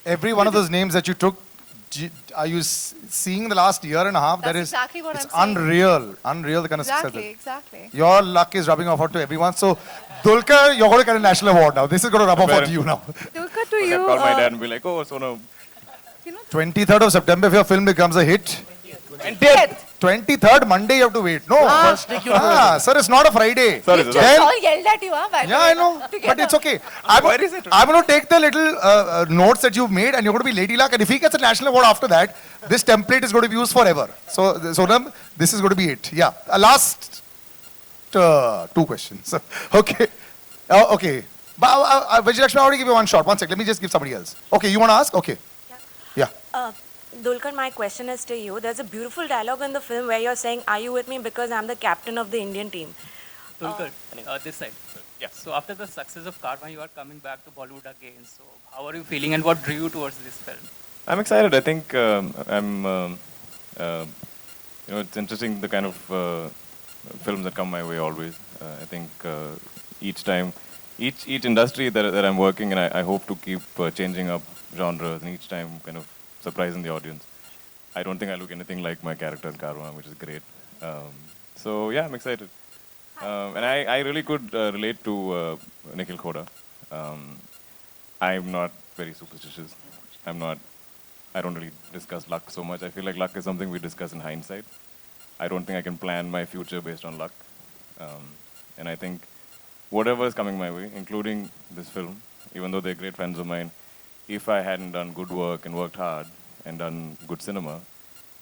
Every one of those names that you took, are you seeing the last year and a half? That's That is, exactly what it's I'm saying. unreal the kind of success. Exactly. Your luck is rubbing off to everyone. So, Dulquer, you're going to get a national award now. This is going to rub off onto you now. Dulquer, to I you, call my dad and be like, oh, Sonam. 23rd of September, if your film becomes a hit. 20th. 23rd Monday, you have to wait. No. Sir, it's not a Friday. Sorry, Just sir. all yelled at you, huh? Yeah, I know. But it's okay. I'm going to take the little notes that you've made and you're going to be Lady Luck. And if he gets a national award after that, this template is going to be used forever. So, Sonam, this is going to be it. Yeah. Last two questions. Okay. Okay. Vijayalakshmi, I already give you one shot. One sec. Let me just give somebody else. Okay, you want to ask? Okay. Yeah. Dulquer, my question is to you. There's a beautiful dialogue in the film where you're saying, "Are you with me because I'm the captain of the Indian team?" Dulquer, this side. Yeah. So after the success of Karma, you are coming back to Bollywood again. So how are you feeling and what drew you towards this film? I'm excited. I think it's interesting the kind of films that come my way always. I think each time, each industry that I'm working in, I hope to keep changing up genres and each time kind of surprising the audience. I don't think I look anything like my character in Karma, which is great. So yeah, I'm excited. And I really could relate to Nikhil Khoda. I'm not very superstitious. I don't really discuss luck so much. I feel like luck is something we discuss in hindsight. I don't think I can plan my future based on luck. And I think whatever is coming my way, including this film, even though they're great friends of mine, if I hadn't done good work and worked hard and done good cinema,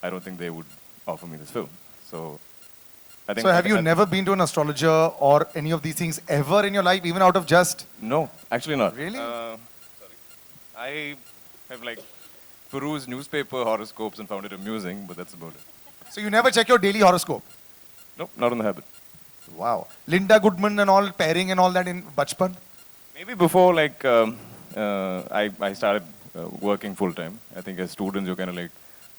I don't think they would offer me this film. So I think. So have you never been to an astrologer or any of these things ever in your life, even out of just? No, actually not. Really? Sorry. I have perused newspaper horoscopes and found it amusing, but that's about it. So you never check your daily horoscope? Nope, not in the habit. Wow. Linda Goodman and all, pairing and all that in Bachpan? Maybe before I started working full time. I think as students you're kind of like,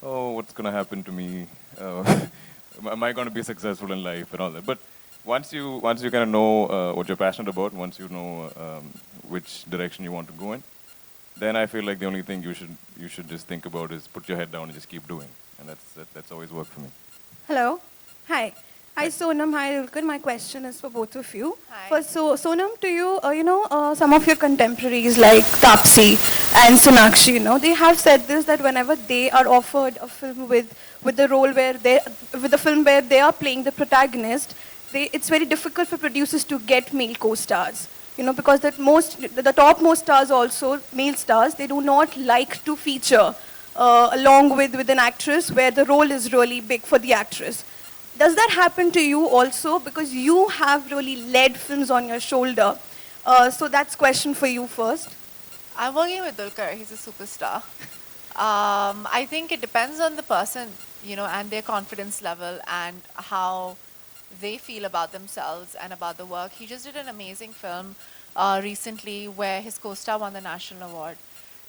oh, what's going to happen to me? Am I going to be successful in life and all that? But once you kind of know what you're passionate about, once you know which direction you want to go in, then I feel like the only thing you should just think about is put your head down and just keep doing, and that's always worked for me. Hello. Hi. Hi, Sonam. Hi, Dulquer. My question is for both of you. Hi. First, Sonam, to you, some of your contemporaries like Taapsee and Sonakshi, they have said this, that whenever they are offered a film with the role where with the film where they are playing the protagonist, it's very difficult for producers to get male co-stars. Because the topmost stars also, male stars, they do not like to feature along with an actress where the role is really big for the actress. Does that happen to you also? Because you have really led films on your shoulder. So that's question for you first. I'm working with Dulquer. He's a superstar. I think it depends on the person, and their confidence level and how they feel about themselves and about the work. He just did an amazing film recently where his co-star won the national award.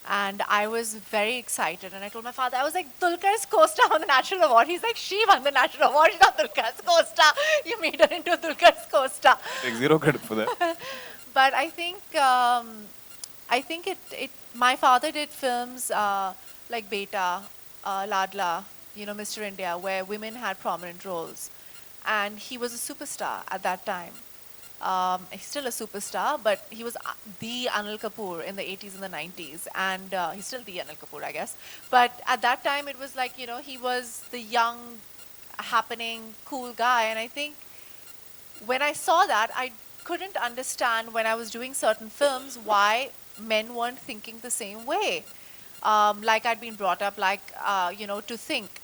And I was very excited. And I told my father, I was like, Dulquer's co-star won the national award. He's like, she won the national award. She's not Dulquer's co-star. You made her into Dulquer's co-star. Take zero credit for that. But I think my father did films like Beta, Ladla, Mr. India, where women had prominent roles. And he was a superstar at that time. He's still a superstar, but he was the Anil Kapoor in the 80s and the 90s. And he's still the Anil Kapoor, I guess. But at that time, it was like, he was the young, happening, cool guy. And I think when I saw that, I couldn't understand when I was doing certain films why men weren't thinking the same way. Like I'd been brought up, to think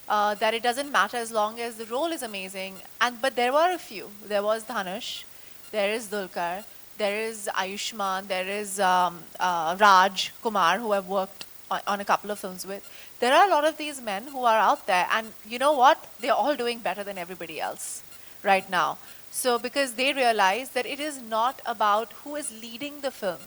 that it doesn't matter as long as the role is amazing. But there were a few. There was Dhanush, there is Dulquer, there is Ayushmann, there is Raj Kumar, who I've worked on a couple of films with. There are a lot of these men who are out there, and you know what? They're all doing better than everybody else right now. So because they realize that it is not about who is leading the film.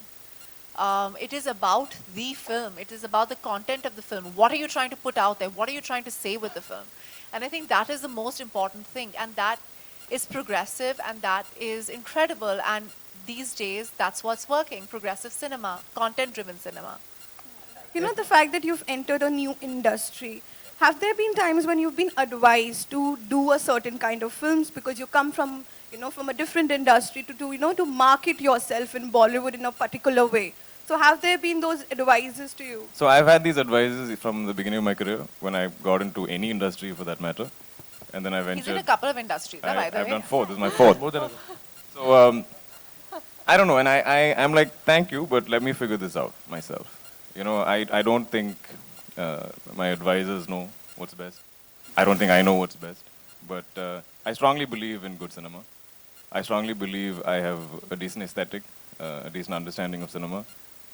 It is about the film. It is about the content of the film. What are you trying to put out there? What are you trying to say with the film? And I think that is the most important thing. And that is progressive and that is incredible. And these days, that's what's working. Progressive cinema, content-driven cinema. you know, the fact that you've entered a new industry, have there been times when you've been advised to do a certain kind of films because you come from, you know, from a different industry to you know, to market yourself in Bollywood in a particular way? So have there been those advices to you? So I've had these advices from the beginning of my career when I got into any industry for that matter, and then I He's in ventured. a couple of industries, by the I've way. done four. This is my fourth. So I don't know, and I'm like, thank you, but let me figure this out myself. You know, I don't think my advisors know what's best. I don't think I know what's best, but I strongly believe in good cinema. I strongly believe I have a decent aesthetic, a decent understanding of cinema.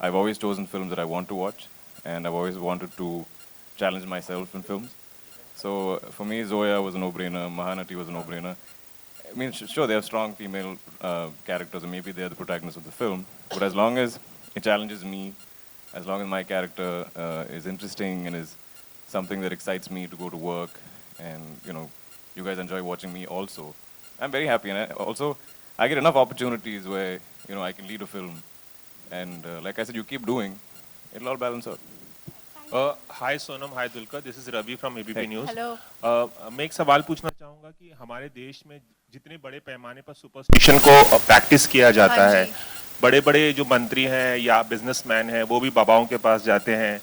I've always chosen films that I want to watch, and I've always wanted to challenge myself in films. So for me, Zoya was a no-brainer. Mahanati was a no-brainer. I mean, sure, they have strong female characters, and maybe they're the protagonists of the film. But as long as it challenges me, as long as my character is interesting and is something that excites me to go to work, and you know, you guys enjoy watching me also, I'm very happy. And I get enough opportunities where you know I can lead a film, and like I said, you keep doing, it'll all balance out. Hi Sonam, hi Dulquer, this is Ravi from ABP News. Hello. मैं एक सवाल पूछना चाहूँगा कि हमारे देश में जितने बड़े पैमाने पर सुपरस्टिशन को प्रैक्टिस किया जाता हाँ है, जी। बड़े बड़े जो मंत्री हैं या बिजनेसमैन हैं वो भी बाबाओं के पास जाते हैं,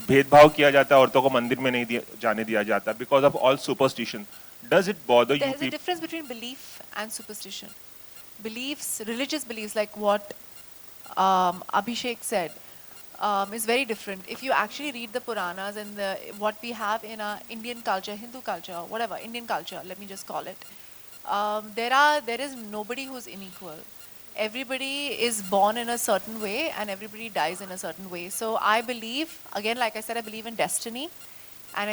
भेदभाव किया जाता है, औरतों को मंदिर में नहीं जाने दिया जाता because of all superstition. Does it bother you There's a difference between belief and superstition. Beliefs, religious beliefs, like what Abhishek said, is very different. If you actually read the Puranas and what we have in our Indian culture, Hindu culture, whatever, Indian culture, let me just call it, there is nobody who's unequal. Everybody is born in a certain way and everybody dies in a certain way. So I believe, again, like I said, I believe in destiny. And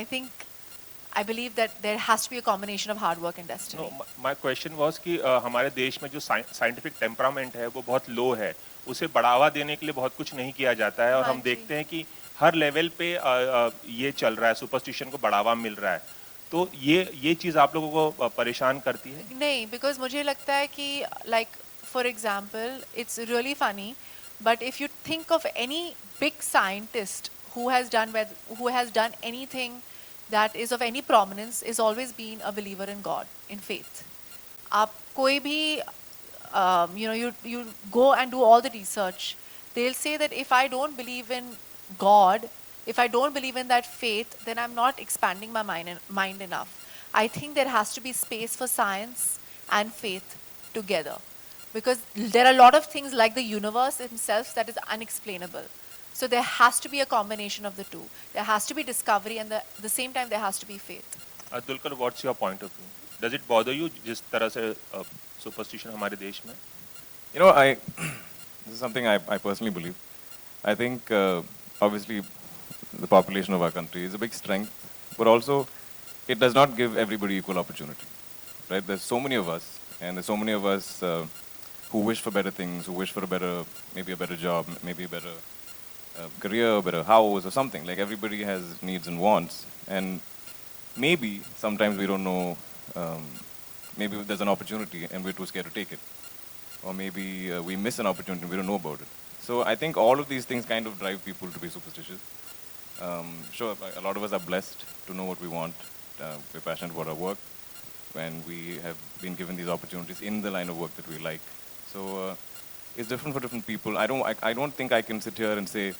I believe that there has to be a combination of hard work and destiny. No, my question was कि हमारे देश में जो scientific temperament है वो बहुत लो है, उसे बढ़ावा देने के लिए बहुत कुछ नहीं किया जाता है, और हम देखते हैं कि हर लेवल पे ये चल रहा है, सुपरस्टिशन को बढ़ावा मिल रहा है, तो ये चीज़ आप लोगों को परेशान करती है? नहीं, because मुझे लगता है कि like for example, it's really funny, but if you think of any big scientist who has done anything that is of any prominence, is always been a believer in God, in faith. आप कोई भी you go and do all the research, they'll say that if I don't believe in God, if I don't believe in that faith, then I'm not expanding my mind enough. I think there has to be space for science and faith together, because there are a lot of things like the universe itself that is unexplainable. So there has to be a combination of the two. There has to be discovery, and at the same time there has to be faith. Dulquer, what's your point of view? Does it bother you जिस तरह से superstition हमारे देश में? You know, this is something I personally believe. I think obviously the population of our country is a big strength, but also it does not give everybody equal opportunity. Right? There's so many of us, and there's so many of us who wish for better things, who wish for maybe a better job, maybe a better career, a better house or something. Like everybody has needs and wants, and maybe sometimes we don't know. Maybe there's an opportunity and we're too scared to take it, or maybe we miss an opportunity and we don't know about it. So I think all of these things kind of drive people to be superstitious. Sure, a lot of us are blessed to know what we want. We're passionate about our work, and we have been given these opportunities in the line of work that we like. So it's different for different people. I don't think I can sit here and say,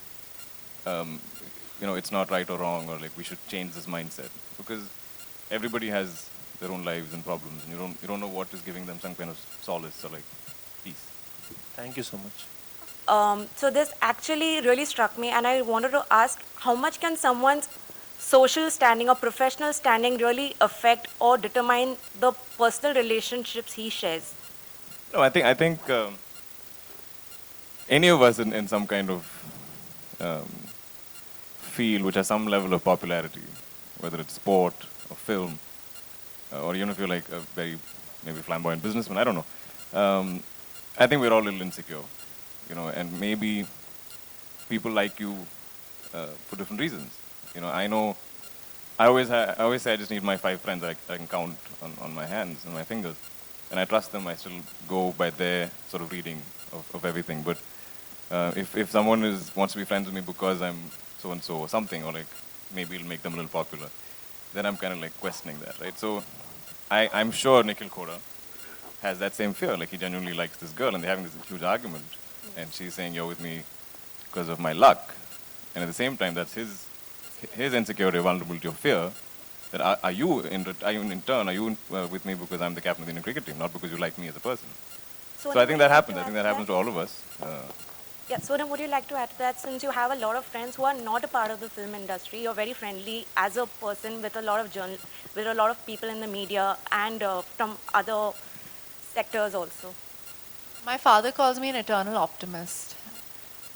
it's not right or wrong, or like we should change this mindset, because everybody has their own lives and problems, and you don't know what is giving them some kind of solace or like peace. Thank you so much. So this actually really struck me, and I wanted to ask, how much can someone's social standing or professional standing really affect or determine the personal relationships he shares? No, I think any of us in some kind of field which has some level of popularity, whether it's sport or film, or even if you're like a very maybe flamboyant businessman, I don't know. I think we're all a little insecure, and maybe people like you for different reasons. I always say I just need my 5 friends I can count on my hands and my fingers, and I trust them. I still go by their sort of reading of everything. But If someone wants to be friends with me because I'm so and so or something, or like maybe it'll make them a little popular, then I'm kind of like questioning that, right? So I'm sure Nikhil Koda has that same fear. Like he genuinely likes this girl, and they're having this huge argument, and she's saying you're with me because of my luck, and at the same time that's his insecurity, vulnerability, or fear. That are you in turn with me because I'm the captain of the Indian cricket team, not because you like me as a person. So I think that happens. I think that happens to all of us. Yeah, Sonam, would you like to add to that? Since you have a lot of friends who are not a part of the film industry, you're very friendly as a person with a lot of with a lot of people in the media and from other sectors also. My father calls me an eternal optimist.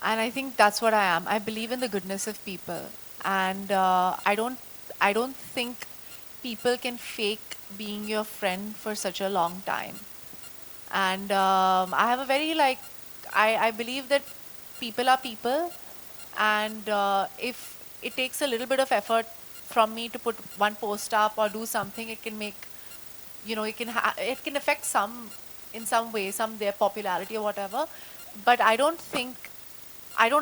And I think that's what I am. I believe in the goodness of people. And I don't think people can fake being your friend for such a long time. And I have a very I believe that people are people, and if it takes a little bit of effort from me to put one post up or do something, it can make, it can affect some in some way, their popularity or whatever. But I don't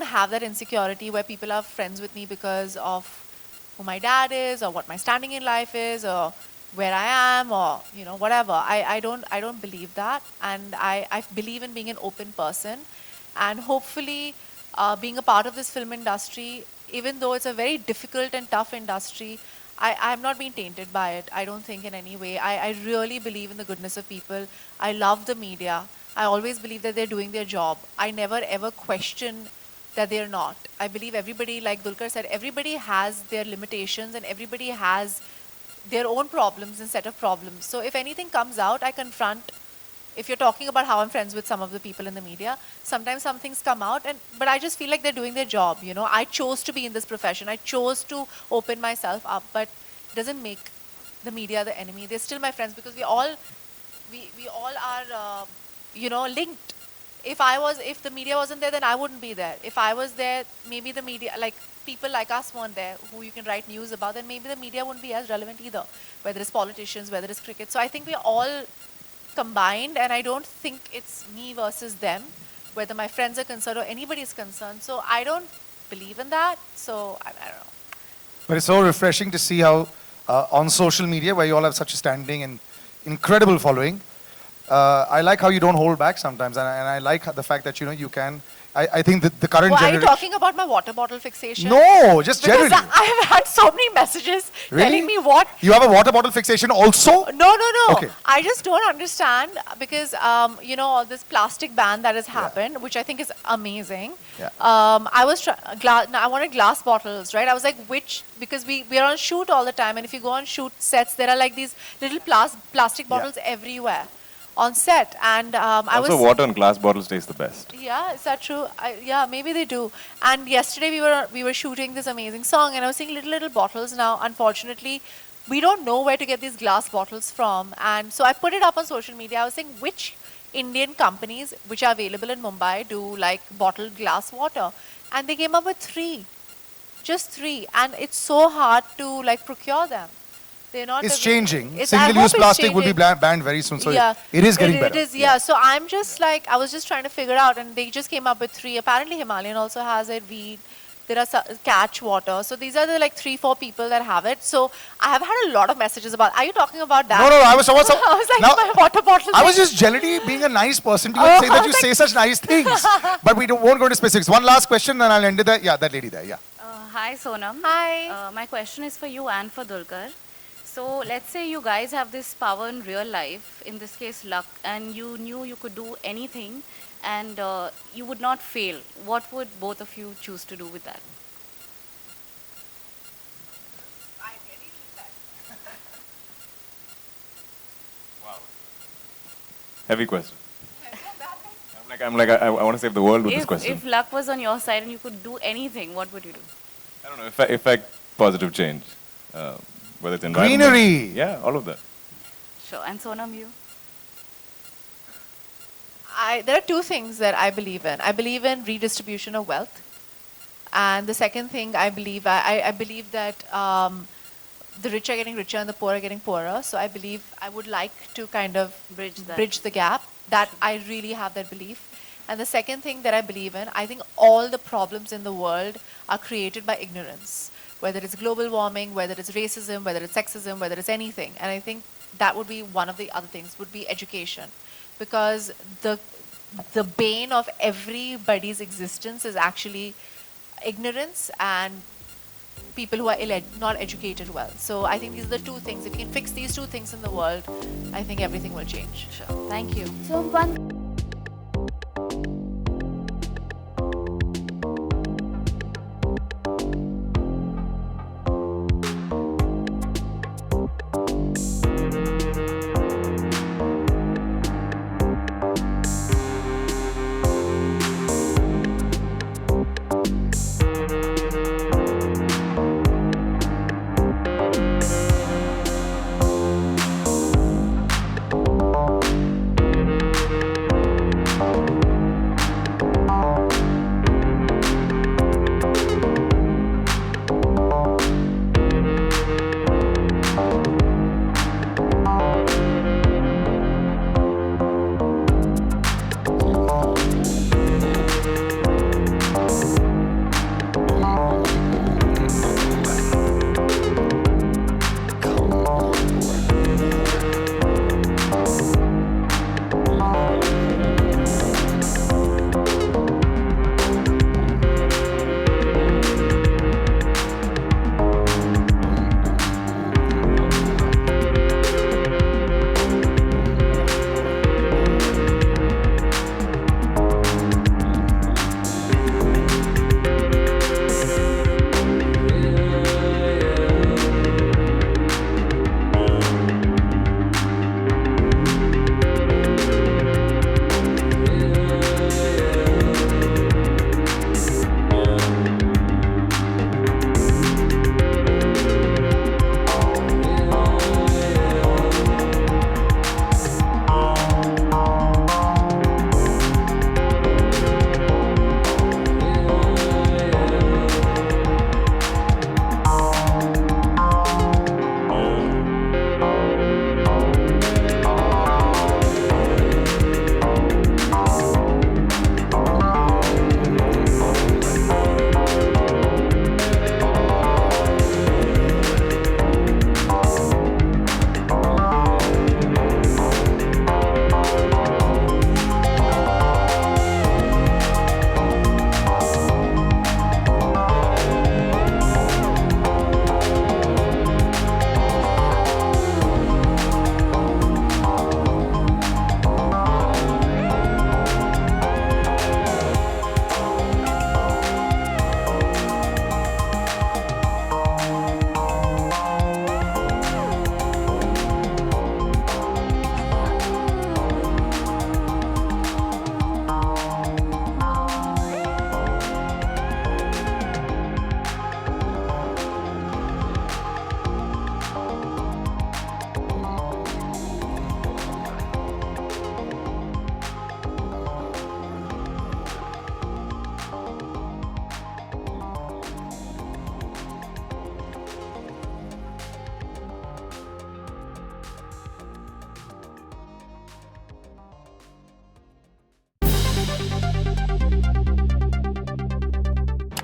have that insecurity where people are friends with me because of who my dad is or what my standing in life is or where I am or whatever. I don't believe that, and I believe in being an open person, and hopefully being a part of this film industry, even though it's a very difficult and tough industry, I'm not being tainted by it. I don't think in any way. I really believe in the goodness of people. I love the media. I always believe that they're doing their job. I never ever question that they're not. I believe everybody, like Dulquer said, everybody has their limitations and everybody has their own problems and set of problems. So if anything comes out, I confront. If you're talking about how I'm friends with some of the people in the media, sometimes some things come out, but I just feel like they're doing their job. I chose to be in this profession. I chose to open myself up, but it doesn't make the media the enemy. They're still my friends because we all are linked. If the media wasn't there, then I wouldn't be there. If I was there, maybe the media, like people like us weren't there who you can write news about, then maybe the media wouldn't be as relevant either, whether it's politicians, whether it's cricket. So I think we're all combined, and I don't think it's me versus them, whether my friends are concerned or anybody is concerned. So I don't believe in that. So I don't know. But it's so refreshing to see how on social media, where you all have such a standing and incredible following, I like how you don't hold back sometimes, and I like the fact that you can. I think that the current Are you generation. talking about my water bottle fixation? No, just Because generally. I have had so many messages telling me what. You have a water bottle fixation also? No. Okay. I just don't understand because all this plastic ban that has happened, which I think is amazing. Yeah. I wanted glass bottles, right? I was like, because we're on shoot all the time, and if you go on shoot sets, there are like these little plastic bottles everywhere on set, and Also, water and glass bottles taste the best. Yeah, is that true? Yeah, maybe they do. And yesterday we were shooting this amazing song, and I was seeing little bottles. Now, unfortunately, we don't know where to get these glass bottles from, and so I put it up on social media. I was saying which Indian companies which are available in Mumbai do like bottled glass water, and they came up with just three, and it's so hard to like procure them. They're not. It's changing. I hope Single-use it's plastic will be changing. banned very soon, so Yeah, it is getting better. It is, yeah. So I'm just like, I was just trying to figure out, and they just came up with three. Apparently Himalayan also has it, Veed, there are Catch Water. So these are the like 3-4 people that have it. So I have had a lot of messages about, are you talking about that? No, I was I was like, now, my water bottle. I was just generally being a nice person to you and say that you say such nice things. But we won't go into specifics. One last question, and I'll end it there. Yeah, that lady there, yeah. Hi, Sonam. Hi. My question is for you and for Dulquer. So let's say you guys have this power in real life, in this case luck, and you knew you could do anything and you would not fail. What would both of you choose to do with that? Wow. Heavy question. I want to save the world with this question. If luck was on your side and you could do anything, what would you do? I don't know, effect positive change. Whether it's environment. Greenery. Yeah, all of that. Sure. And Sonam, you? There are two things that I believe in. I believe in redistribution of wealth. And the second thing I believe that the rich are getting richer and the poor are getting poorer. So I believe I would like to kind of bridge the gap. That I really have that belief. And the second thing that I believe in, I think all the problems in the world are created by ignorance, whether it's global warming, whether it's racism, whether it's sexism, whether it's anything. And I think that would be one of the other things, would be education. Because the bane of everybody's existence is actually ignorance and people who are not educated well. So I think these are the two things. If you can fix these two things in the world, I think everything will change. Sure. Thank you. So one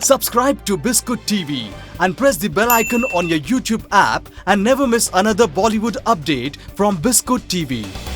Subscribe to Biscuit TV and press the bell icon on your YouTube app and never miss another Bollywood update from Biscuit TV.